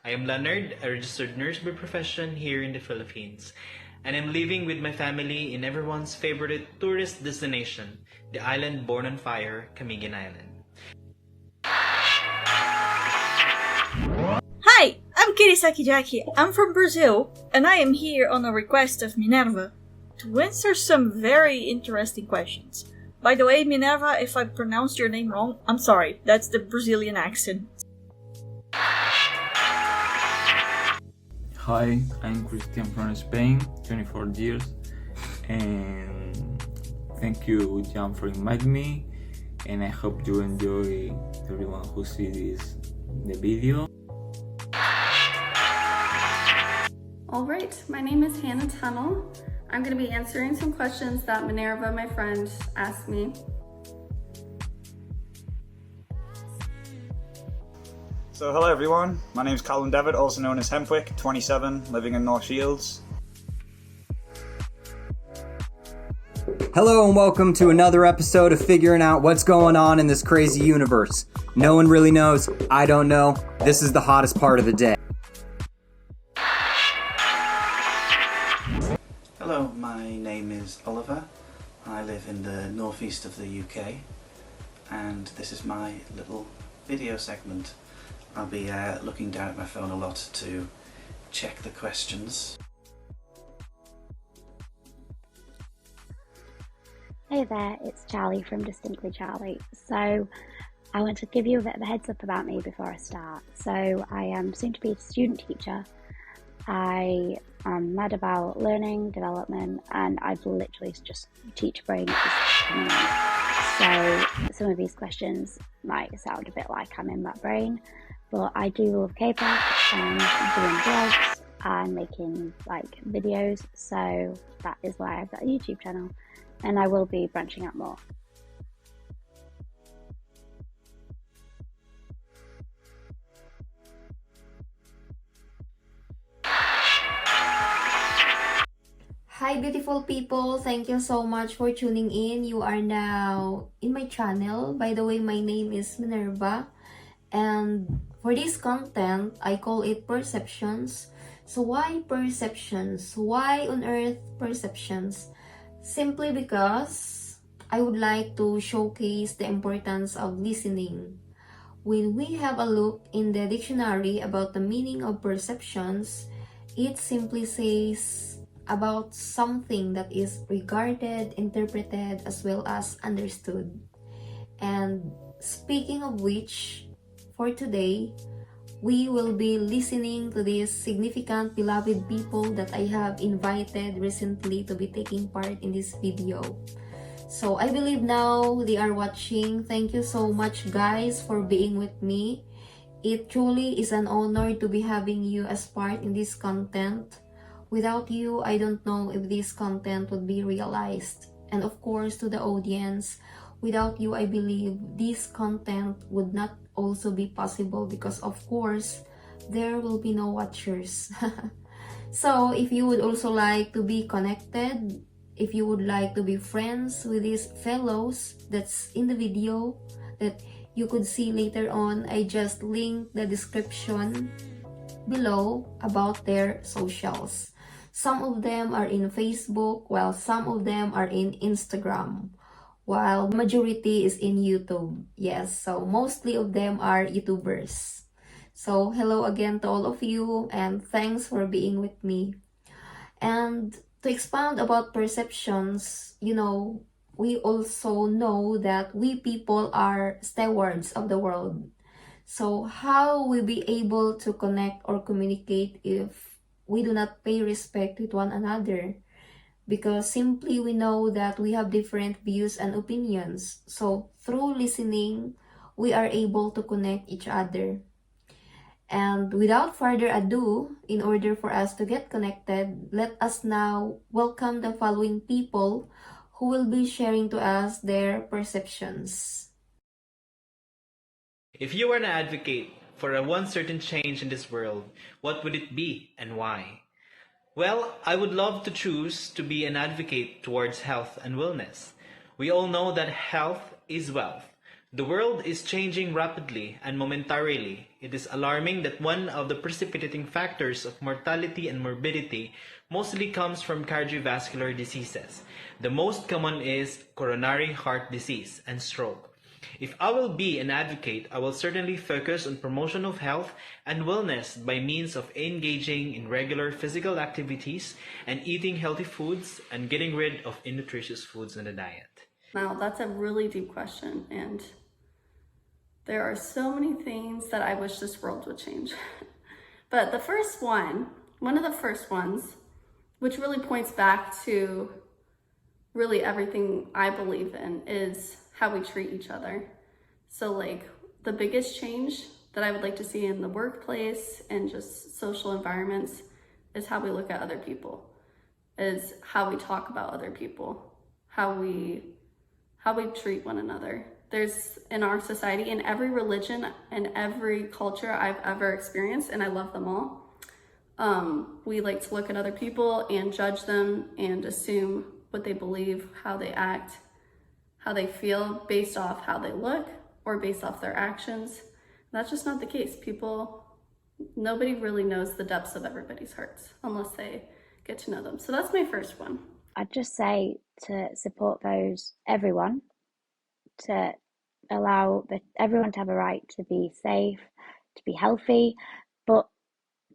I am Leonard, a registered nurse by profession here in the Philippines, and I'm living with my family in everyone's favorite tourist destination, the island born on fire, Camiguin Island. Hi, I'm Kerisaki Jackie. I'm from Brazil, and I am here on a request of Minerva to answer some very interesting questions. By the way, Minerva, if I pronounced your name wrong, I'm sorry. That's the Brazilian accent. Hi, I'm Christian from Spain, 24 years, and thank you, Jan, for inviting me, and I hope you enjoy everyone who sees the video. Alright, my name is Hannah Tunnell. I'm going to be answering some questions that Minerva, my friend, asked me. So hello everyone, my name is Coll, Advert, also known as Hemp Wick, 27, living in North Shields. Hello and welcome to another episode of Figuring Out What's Going On in This Crazy Universe. No one really knows, I don't know, this is the hottest part of the day. Hello, my name is Oliver. I live in the northeast of the UK, and this is my little video segment. I'll be looking down at my phone a lot to check the questions. Hey there, it's Charlie from Distinctly Charlie. So I want to give you a bit of a heads up about me before I start. So I am soon to be a student teacher. I am mad about learning, development, and I've literally just teach brain at this moment. So some of these questions might sound a bit like I'm in that brain, but I do love K-pop and doing vlogs and making like videos, so that is why I've got a YouTube channel, and I will be branching out more. Hi beautiful people, thank you so much for tuning in. You are now in my channel. By the way, my name is Minerva, and for this content, I call it perceptions. So why perceptions? Why on earth perceptions? Simply because I would like to showcase the importance of listening. When we have a look in the dictionary about the meaning of perceptions, it simply says about something that is regarded, interpreted, as well as understood. And speaking of which, for today, we will be listening to these significant beloved people that I have invited recently to be taking part in this video. So I believe now they are watching. Thank you so much guys for being with me. It truly is an honor to be having you as part in this content. Without you, I don't know if this content would be realized. And of course, to the audience, without you, I believe this content would not also be possible because of course, there will be no watchers. So if you would also like to be connected, if you would like to be friends with these fellows that's in the video that you could see later on, I just linked the description below about their socials. Some of them are in Facebook, while some of them are in Instagram, while majority is in YouTube. Yes, so mostly of them are YouTubers. So hello again to all of you, and thanks for being with me. And to expound about perceptions, you know, we also know that we people are stewards of the world. So how will we be able to connect or communicate if we do not pay respect with one another? Because simply we know that we have different views and opinions. So through listening, we are able to connect each other. And without further ado, in order for us to get connected, let us now welcome the following people who will be sharing to us their perceptions. If you were an advocate for a one certain change in this world, what would it be and why? Well, I would love to choose to be an advocate towards health and wellness. We all know that health is wealth. The world is changing rapidly and momentarily. It is alarming that one of the precipitating factors of mortality and morbidity mostly comes from cardiovascular diseases. The most common is coronary heart disease and stroke. If I will be an advocate, I will certainly focus on promotion of health and wellness by means of engaging in regular physical activities and eating healthy foods and getting rid of innutritious foods in the diet. Now, that's a really deep question, and there are so many things that I wish this world would change. But the first one of the first ones, which really points back to really everything I believe in, is how we treat each other. So like the biggest change that I would like to see in the workplace and just social environments is how we look at other people, is how we talk about other people, how we treat one another. There's, in our society, in every religion and every culture I've ever experienced, and I love them all, we like to look at other people and judge them and assume what they believe, how they act, how they feel based off how they look or based off their actions. That's just not the case. Nobody really knows the depths of everybody's hearts unless they get to know them. So that's my first one. I'd just say to support everyone, to allow everyone to have a right to be safe, to be healthy, but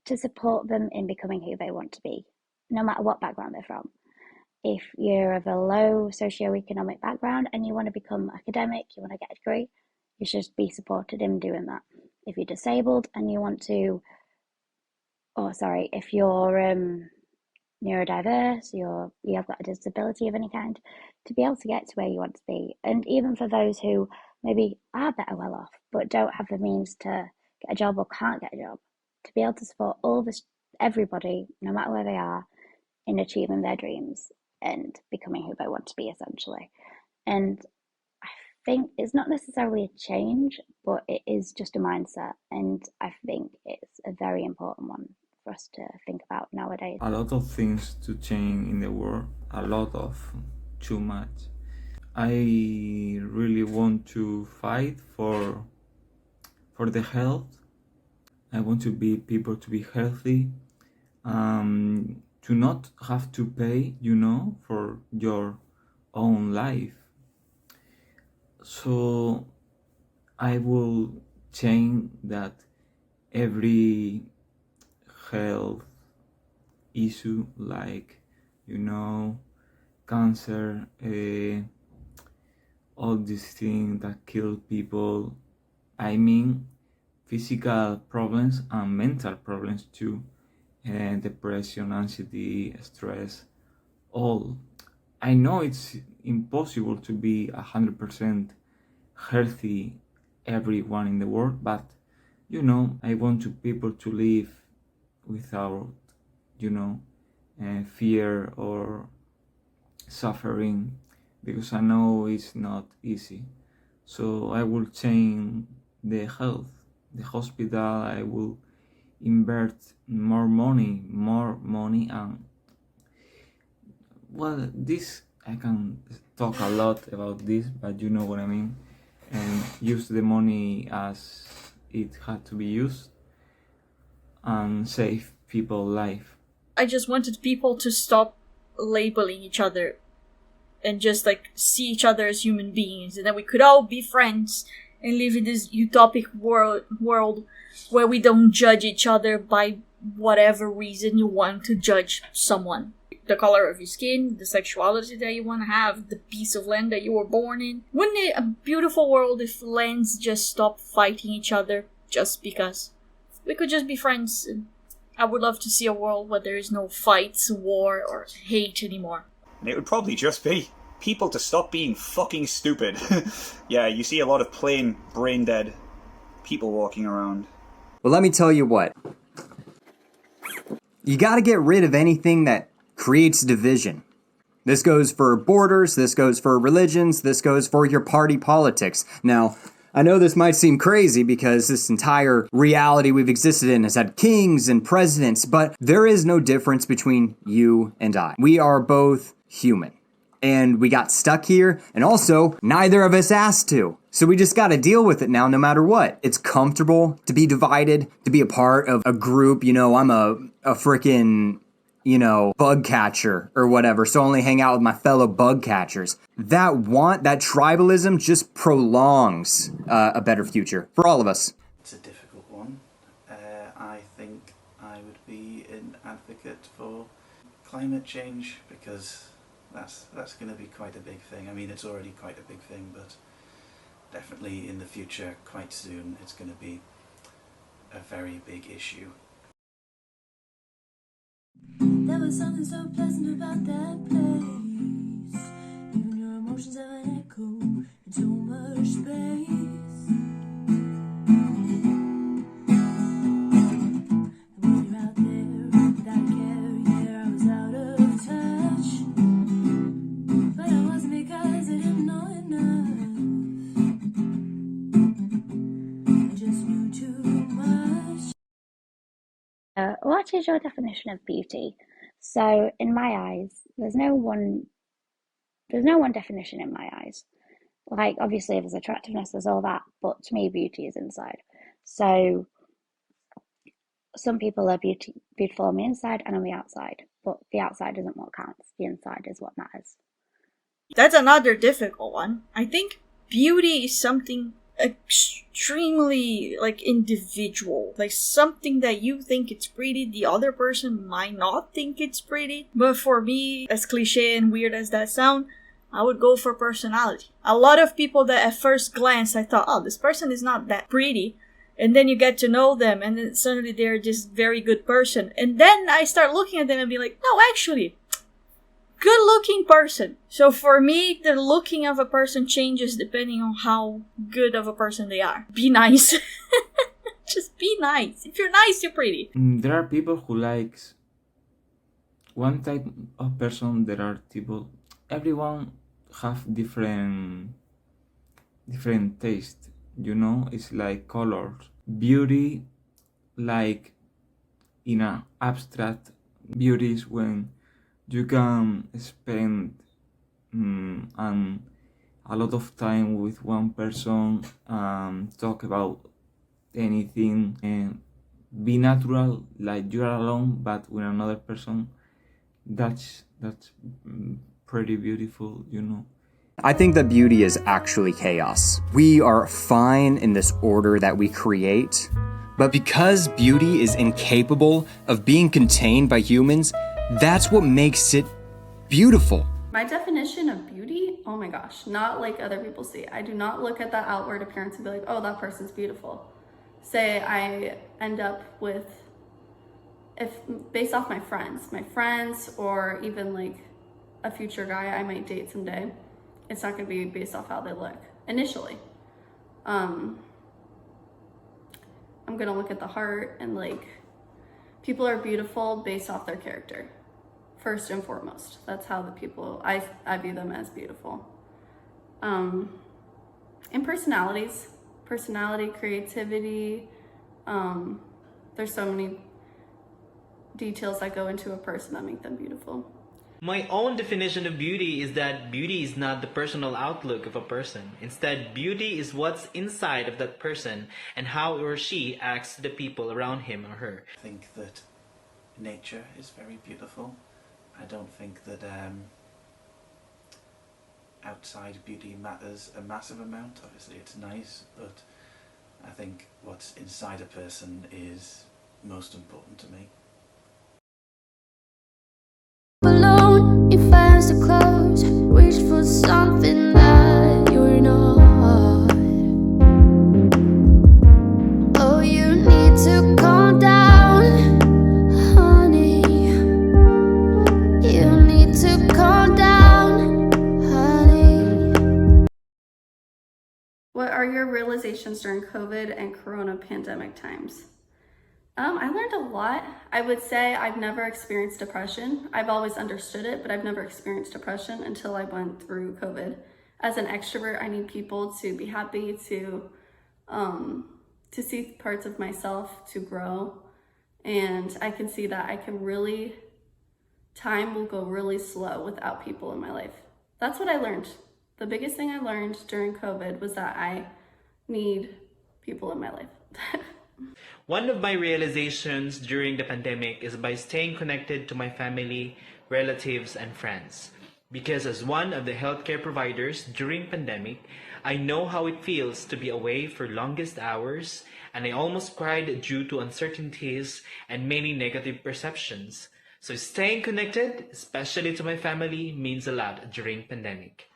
to support them in becoming who they want to be, no matter what background they're from. If you're of a low socioeconomic background and you want to become academic, you want to get a degree, you should be supported in doing that. If you're disabled and you want to, if you're neurodiverse, you have got a disability of any kind, to be able to get to where you want to be. And even for those who maybe are better well off but don't have the means to get a job or can't get a job, to be able to support everybody, no matter where they are, in achieving their dreams and becoming who they want to be, essentially. And I think it's not necessarily a change, but it is just a mindset, and I think it's a very important one for us to think about nowadays. A lot of things to change in the world, too much. I really want to fight for the health. I want people to be healthy, to not have to pay, for your own life. So I will change that every health issue, like, cancer, all these things that kill people, I mean physical problems and mental problems too, and depression, anxiety, stress, all. I know it's impossible to be 100% healthy, everyone in the world, but I want people to live without fear or suffering, because I know it's not easy. So I will change the health, the hospital. I will invest more money, and this, I can talk a lot about this, but you know what I mean, and use the money as it had to be used and save people's life. I just wanted people to stop labeling each other and just see each other as human beings, and that we could all be friends and live in this utopic world where we don't judge each other by whatever reason you want to judge someone. The color of your skin, the sexuality that you want to have, the piece of land that you were born in. Wouldn't it a beautiful world if lands just stopped fighting each other just because? We could just be friends. And I would love to see a world where there is no fights, war, or hate anymore. And it would probably just be people to stop being fucking stupid. Yeah, you see a lot of plain brain dead people walking around. Well, let me tell you what. You gotta get rid of anything that creates division. This goes for borders, this goes for religions, this goes for your party politics. Now, I know this might seem crazy because this entire reality we've existed in has had kings and presidents, but there is no difference between you and I. We are both human. And we got stuck here, and also, neither of us asked to. So we just gotta deal with it now, no matter what. It's comfortable to be divided, to be a part of a group. You know, I'm a frickin', you know, bug catcher or whatever, so I only hang out with my fellow bug catchers. That tribalism just prolongs a better future for all of us. It's a difficult one. I think I would be an advocate for climate change, because that's going to be quite a big thing. I mean, it's already quite a big thing, but definitely in the future, quite soon, it's going to be a very big issue. There was something so pleasant about that place. Even your emotions have an echo in so much space. And when you're out there without a care, yeah, I was out of touch. But it wasn't because I didn't know enough. I just knew too much. What is your definition of beauty? So, in my eyes, there's no one definition in my eyes. Like, obviously, there's attractiveness, there's all that, but to me, beauty is inside. So, some people are beautiful on the inside and on the outside, but the outside isn't what counts. The inside is what matters. That's another difficult one. I think beauty is something extremely individual, like something that you think it's pretty, the other person might not think it's pretty. But for me, as cliche and weird as that sound, I would go for personality. A lot of people that at first glance I thought, oh, this person is not that pretty, and then you get to know them and then suddenly they're just very good person, and then I start looking at them and be like, no, actually good looking person. So for me, the looking of a person changes depending on how good of a person they are. Be nice. Just be nice. If you're nice, you're pretty. There are people who likes one type of person. There are people. Everyone have different taste. You know, it's like colors. Beauty, like in an abstract, beauty is when you can spend a lot of time with one person, talk about anything, and be natural, like you are alone, but with another person. That's pretty beautiful, you know. I think that beauty is actually chaos. We are fine in this order that we create, but because beauty is incapable of being contained by humans, that's what makes it beautiful. My definition of beauty, oh my gosh, not like other people see. I do not look at the outward appearance and be like, oh, that person's beautiful. Say I end up with, if based off my friends, or even like a future guy I might date someday, it's not gonna be based off how they look initially. I'm gonna look at the heart, and like, people are beautiful based off their character. First and foremost, that's how the people, I view them as beautiful. And personality, creativity, there's so many details that go into a person that make them beautiful. My own definition of beauty is that beauty is not the personal outlook of a person. Instead, beauty is what's inside of that person and how he or she acts to the people around him or her. I think that nature is very beautiful. I don't think that outside beauty matters a massive amount. Obviously it's nice, but I think what's inside a person is most important to me. Alone, your fires are closed. Reach for something that you're not. Oh, you need to calm down, honey. You need to calm down, honey. What are your realizations during COVID and Corona pandemic times? I learned a lot. I would say I've never experienced depression. I've always understood it, but I've never experienced depression until I went through COVID. As an extrovert, I need people to be happy, to see parts of myself, to grow. And I can see that time will go really slow without people in my life. That's what I learned. The biggest thing I learned during COVID was that I need people in my life. One of my realizations during the pandemic is by staying connected to my family, relatives, and friends. Because as one of the healthcare providers during pandemic, I know how it feels to be away for longest hours, and I almost cried due to uncertainties and many negative perceptions. So staying connected, especially to my family, means a lot during pandemic.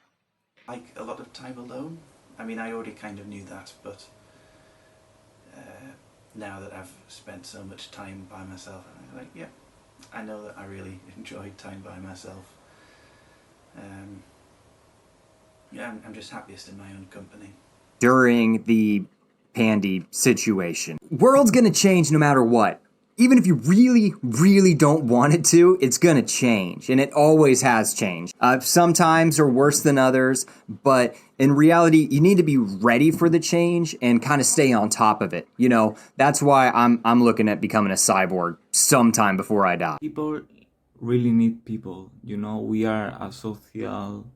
Like a lot of time alone. I mean, I already kind of knew that, but now that I've spent so much time by myself, I'm like, yeah, I know that I really enjoyed time by myself. Yeah, I'm just happiest in my own company. During the pandy situation, world's gonna change no matter what. Even if you really, really don't want it to, it's gonna change, and it always has changed. Sometimes are worse than others, but in reality, you need to be ready for the change and kind of stay on top of it. You know, that's why I'm looking at becoming a cyborg sometime before I die. People really need people. You know, we are social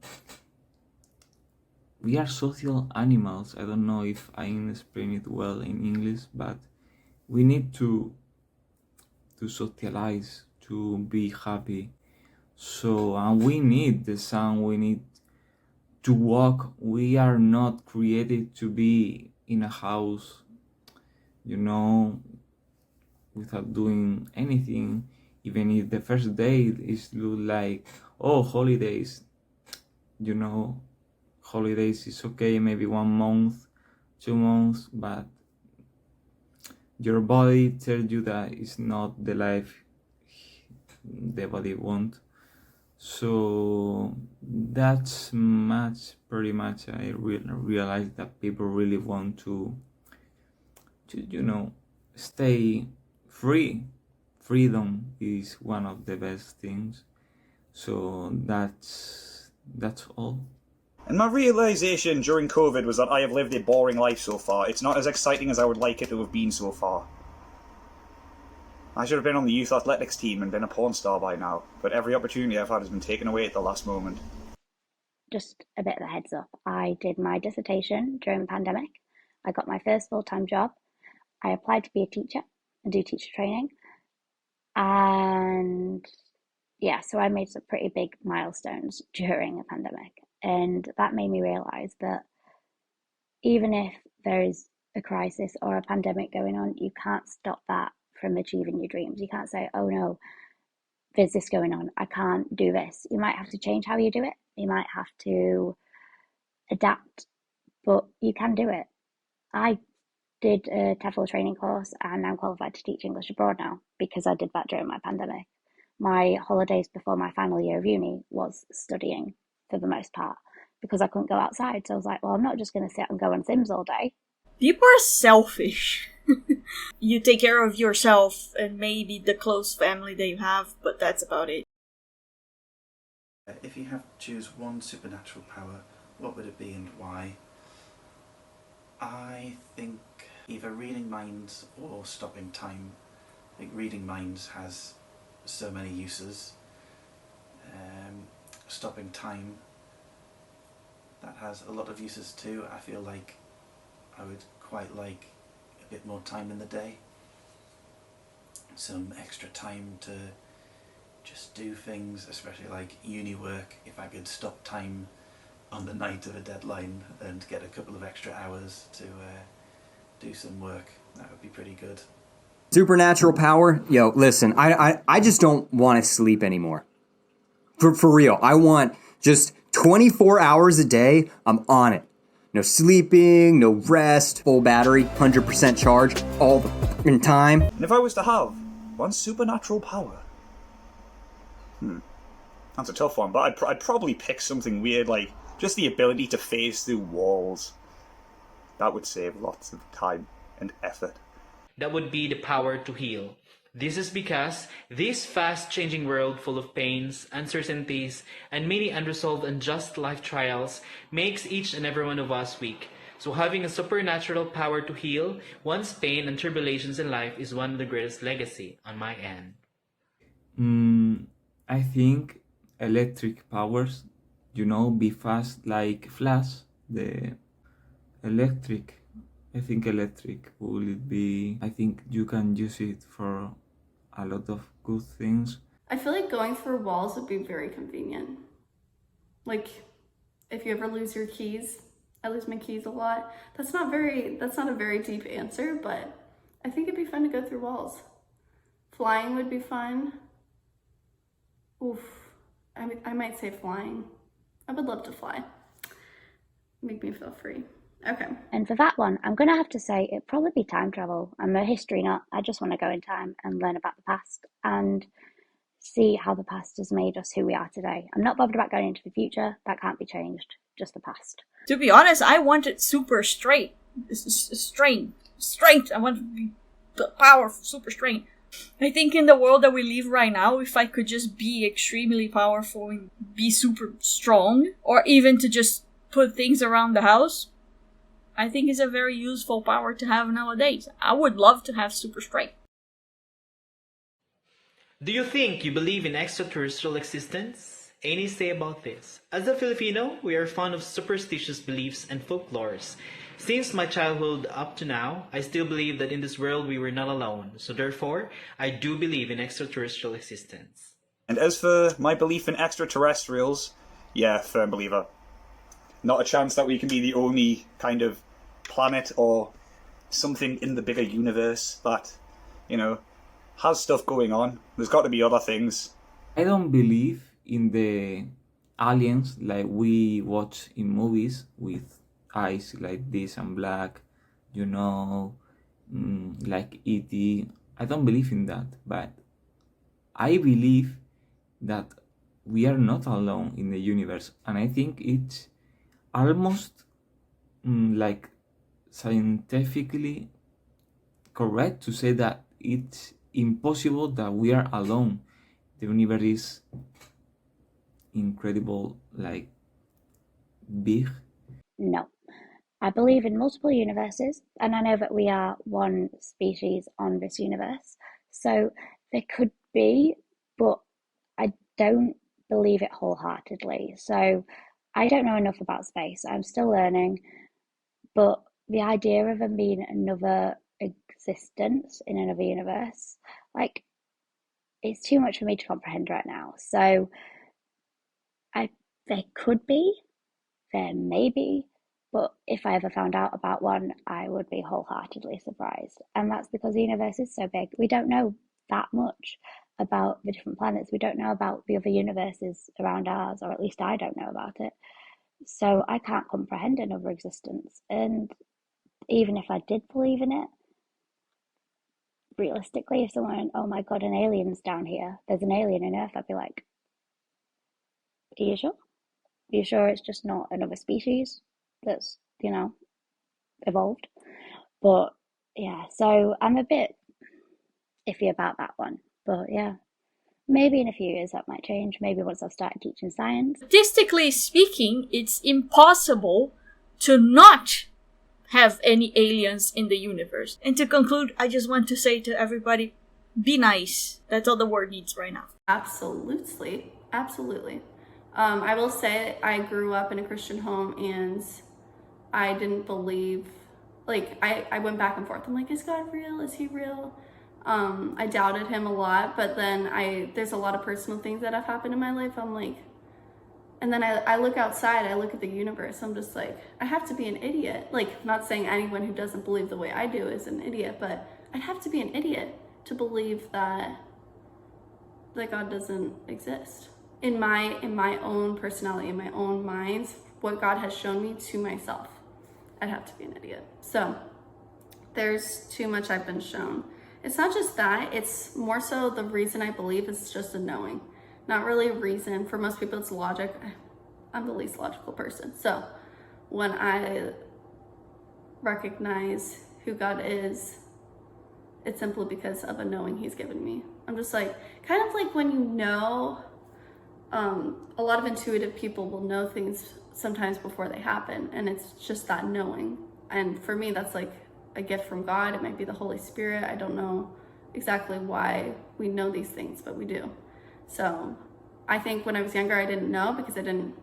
animals. I don't know if I explain it well in English, but we need to socialize, to be happy. So, and we need the sun, we need to walk. We are not created to be in a house, you know, without doing anything. Even if the first day is look like, oh, holidays, you know, holidays is okay, maybe 1 month, 2 months, but your body tells you that it's not the life the body wants. So that's pretty much I realized that people really want to you know, stay free. Freedom is one of the best things. So that's all. And my realization during COVID was that I have lived a boring life so far. It's not as exciting as I would like it to have been so far. I should have been on the youth athletics team and been a porn star by now, but every opportunity I've had has been taken away at the last moment. Just a bit of a heads up. I did my dissertation during the pandemic. I got my first full-time job. I applied to be a teacher and do teacher training. And yeah, so I made some pretty big milestones during a pandemic. And that made me realize that even if there's a crisis or a pandemic going on, you can't stop that from achieving your dreams. You can't say, oh no, there's this going on, I can't do this. You might have to change how you do it. You might have to adapt, but you can do it. I did a TEFL training course and I'm qualified to teach English abroad now because I did that during my pandemic. My holidays before my final year of uni was studying for the most part because I couldn't go outside. So I was like, well, I'm not just going to sit and go on Sims all day. People are selfish. You take care of yourself and maybe the close family that you have, but that's about it. If you have to choose one supernatural power, what would it be and why? I think either reading minds or stopping time. I think reading minds has so many uses. Stopping time, that has a lot of uses too. I feel like I would quite like a bit more time in the day. Some extra time to just do things, especially like uni work. If I could stop time on the night of a deadline and get a couple of extra hours to do some work, that would be pretty good. Supernatural power? Yo, listen, I just don't want to sleep anymore. For real, I want just 24 hours a day, I'm on it. No sleeping, no rest, full battery, 100% charge, all the fucking time. And if I was to have one supernatural power? That's a tough one, but I'd probably pick something weird, like just the ability to phase through walls. That would save lots of time and effort. That would be the power to heal. This is because this fast-changing world full of pains, uncertainties, and many unresolved and unjust life trials makes each and every one of us weak. So having a supernatural power to heal one's pain and tribulations in life is one of the greatest legacy on my end. I think electric powers, be fast like Flash, the electric. I think electric will it be. I think you can use it for a lot of good things. I feel like going through walls would be very convenient. Like, if you ever lose your keys, I lose my keys a lot. That's not a very deep answer, but I think it'd be fun to go through walls. Flying would be fun. Oof, I might say flying. I would love to fly. Make me feel free. Okay. And for that one, I'm going to have to say it'd probably be time travel. I'm a history nut. I just want to go in time and learn about the past and see how the past has made us who we are today. I'm not bothered about going into the future. That can't be changed. Just the past. To be honest, I wanted super strength. I want the power of super strength. I think in the world that we live right now, if I could just be extremely powerful and be super strong, or even to just put things around the house, I think it's a very useful power to have nowadays. I would love to have super strength. Do you think you believe in extraterrestrial existence? Any say about this? As a Filipino, we are fond of superstitious beliefs and folklores. Since my childhood up to now, I still believe that in this world we were not alone. So therefore, I do believe in extraterrestrial existence. And as for my belief in extraterrestrials, yeah, firm believer. Not a chance that we can be the only kind of planet or something in the bigger universe that, has stuff going on. There's got to be other things. I don't believe in the aliens like we watch in movies with eyes like this and black, like E.T. I don't believe in that, but I believe that we are not alone in the universe, and I think it's almost like scientifically correct to say that it's impossible that we are alone. The universe is incredible, like big. No. I believe in multiple universes, and I know that we are one species on this universe. So there could be, but I don't believe it wholeheartedly. So I don't know enough about space. I'm still learning, but the idea of there being another existence in another universe, like, it's too much for me to comprehend right now. So there could be, there may be, but if I ever found out about one, I would be wholeheartedly surprised. And that's because the universe is so big. We don't know that much about the different planets. We don't know about the other universes around ours, or at least I don't know about it. So I can't comprehend another existence. And even if I did believe in it, realistically, if someone went, oh my God, an alien's down here, there's an alien in Earth, I'd be like, are you sure? Are you sure it's just not another species that's, evolved? But yeah, so I'm a bit iffy about that one. But yeah, maybe in a few years that might change. Maybe once I've started teaching science. Statistically speaking, it's impossible to not have any aliens in the universe. And to conclude, I just want to say to everybody, be nice. That's all the world needs right now. Absolutely. I will say I grew up in a Christian home and I didn't believe, I went back and forth. I'm like, is God real? Is he real? I doubted him a lot, but then there's a lot of personal things that have happened in my life. I'm like, and then I look outside, I look at the universe, I'm just like, I have to be an idiot. Like, not saying anyone who doesn't believe the way I do is an idiot, but I'd have to be an idiot to believe that God doesn't exist. In my own personality, in my own mind, what God has shown me to myself, I'd have to be an idiot. So there's too much I've been shown. It's not just that, it's more so the reason I believe is just a knowing. Not really a reason. For most people it's logic. I'm the least logical person. So when I recognize who God is, it's simply because of a knowing he's given me. I'm just like, kind of like when a lot of intuitive people will know things sometimes before they happen, and it's just that knowing. And for me, that's like a gift from God. It might be the Holy Spirit. I don't know exactly why we know these things, but we do. So I think when I was younger, I didn't know because I didn't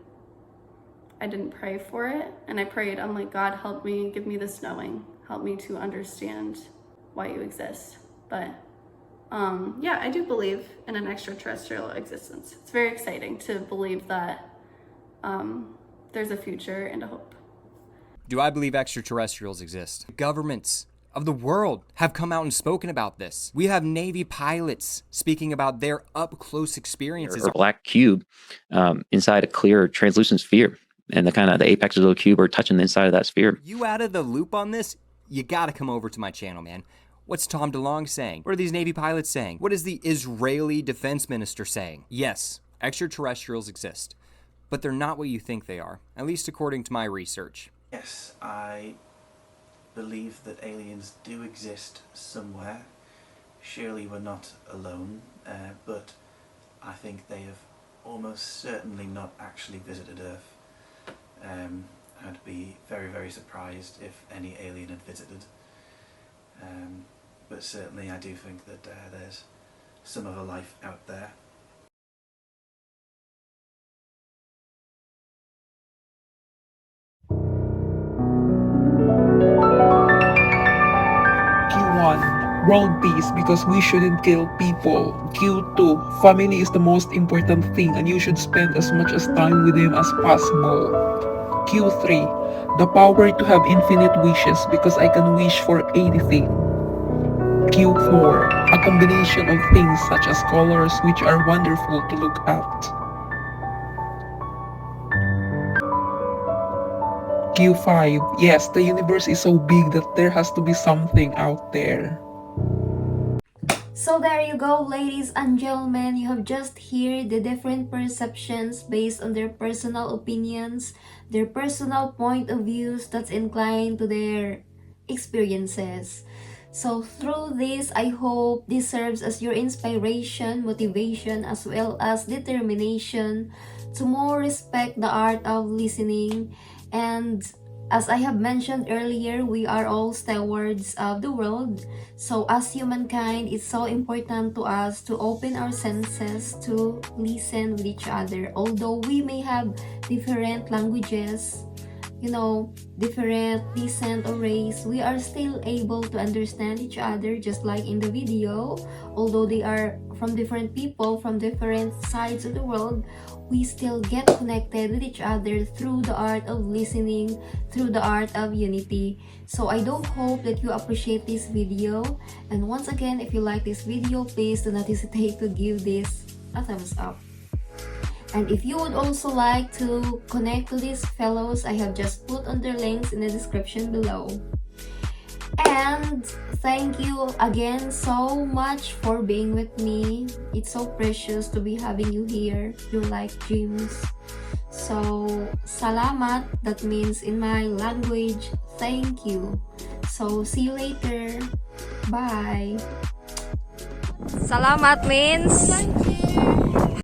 I didn't pray for it. And I prayed, I'm like, God, help me, give me this knowing. Help me to understand why you exist. But yeah, I do believe in an extraterrestrial existence. It's very exciting to believe that there's a future and a hope. Do I believe extraterrestrials exist? Governments of the world have come out and spoken about this. We have Navy pilots speaking about their up-close experiences. Or a black cube inside a clear translucent sphere. And the apexes of the cube are touching the inside of that sphere. You out of the loop on this? You gotta come over to my channel, man. What's Tom DeLonge saying? What are these Navy pilots saying? What is the Israeli defense minister saying? Yes, extraterrestrials exist, but they're not what you think they are, at least according to my research. Yes, I believe that aliens do exist somewhere. Surely we're not alone, but I think they have almost certainly not actually visited Earth. I'd be very, very surprised if any alien had visited. But certainly I do think that there's some other life out there. Q1, world peace because we shouldn't kill people. Q2, family is the most important thing and you should spend as much as time with them as possible. Q3, the power to have infinite wishes because I can wish for anything. Q4, a combination of things such as colors which are wonderful to look at. Q5, yes, the universe is so big that there has to be something out there. So there you go, ladies and gentlemen. You have just heard the different perceptions based on their personal opinions, their personal point of views that's inclined to their experiences. So through this, I hope this serves as your inspiration, motivation, as well as determination to more respect the art of listening. And as I have mentioned earlier, we are all stewards of the world. So as humankind, it's so important to us to open our senses to listen with each other. Although we may have different languages, different descent or race, we are still able to understand each other, just like in the video. Although they are from different people, from different sides of the world, we still get connected with each other through the art of listening, through the art of unity. So I do hope that you appreciate this video. And once again, if you like this video, please do not hesitate to give this a thumbs up. And if you would also like to connect to these fellows, I have just put on their links in the description below. And thank you again so much for being with me. It's so precious to be having you here. You're like dreams. So, salamat, that means in my language, thank you. So, see you later. Bye. Salamat means